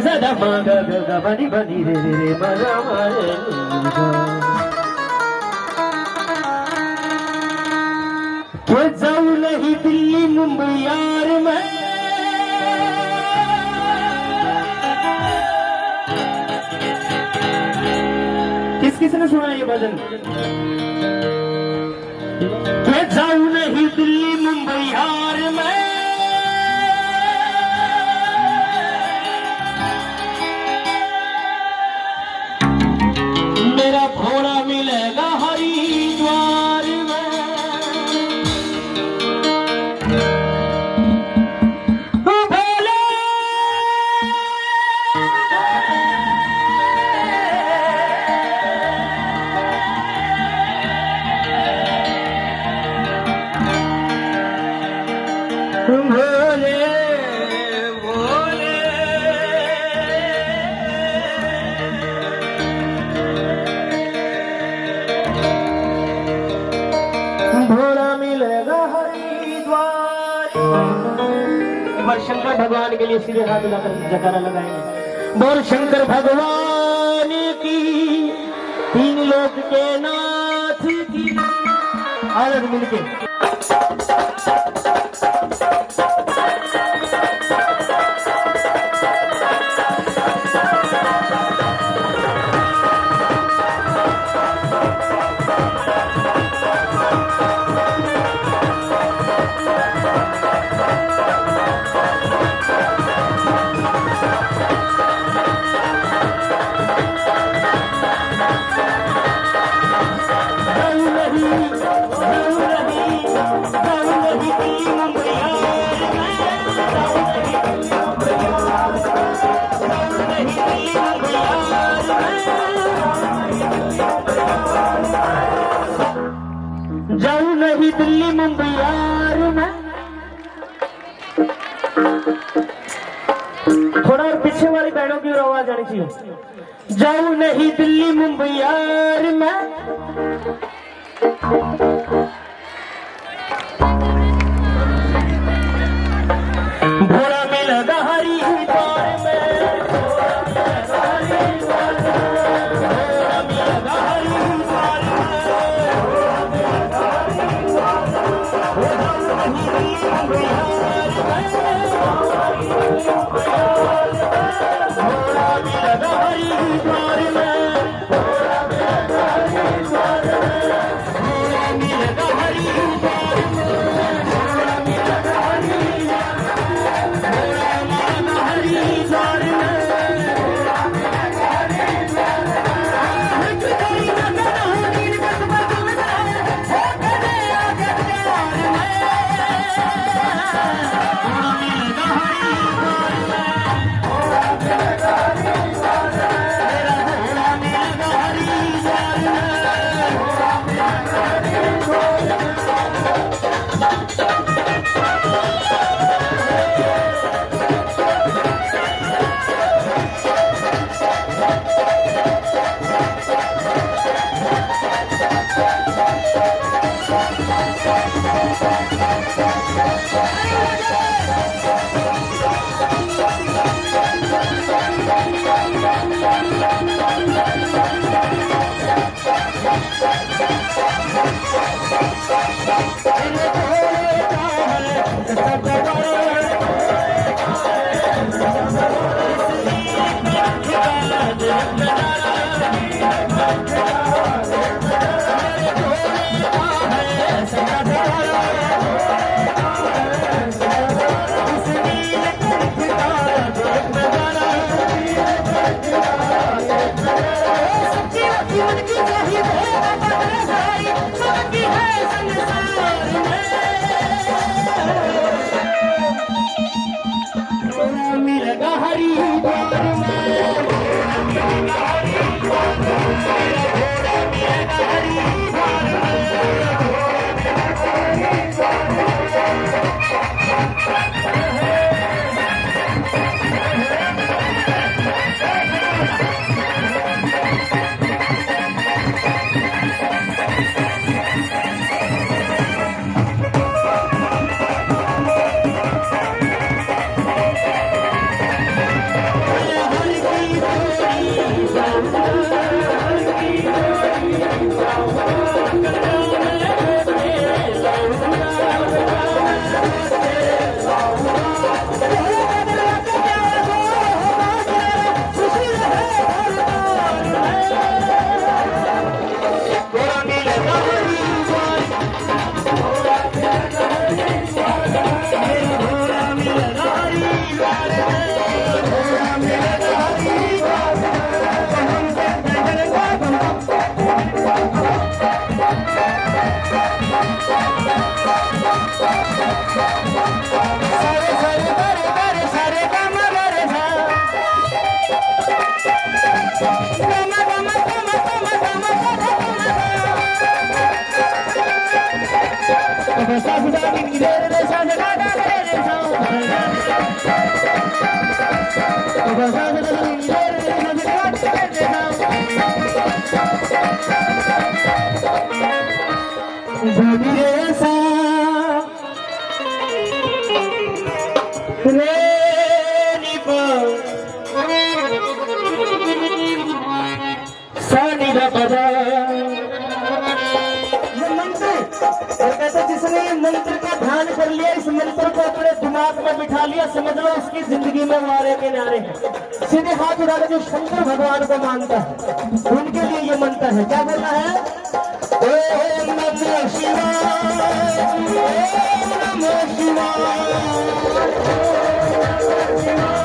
सदा मागा गा बनी बनी रे रे रे मगा मारे के जाऊ नहीं दिल्ली मुंबई यार मैं किसने सुना ये भजन के जाऊ नहीं दिल्ली मुंबई यार मैं मेरा घोड़ा मिलेगा हरिद्वार में भोले भोले भोले घोड़ा मिलेगा हरिद्वार। शंकर भगवान के लिए सीधे हाथ मिलाकर जयकारा लगाएंगे। बोल शंकर भगवान की, तीन लोक के नाथ की। आनंद मिलके जाऊं नहीं दिल्ली मुंबई यार मैं। थोड़ा और पीछे वाली बहनों की आवाज आनी चाहिए। जाऊं नहीं दिल्ली मुंबई यार मैं। घोड़ा मिलेगा हरिद्वार में। हरिद्वार में सा सुधा नी रे रे सा सा गा गा रे रे सा गा सा सा नी रे रे सा सा गा गा रे रे सा भूमि रे सा रे नी पा सा नी दा पा कहते जिसने ये मंत्र का ध्यान कर लिया, इस मंत्र को अपने दिमाग में बिठा लिया, समझ लो उसकी जिंदगी में वारे के नारे हैं। सीधे हाथ उठा के जो शंकर भगवान को मानता है उनके लिए ये मंत्र है। क्या बोलना है? ओम नमः शिवाय, ओम नमः शिवाय, ओम नमः शिवाय।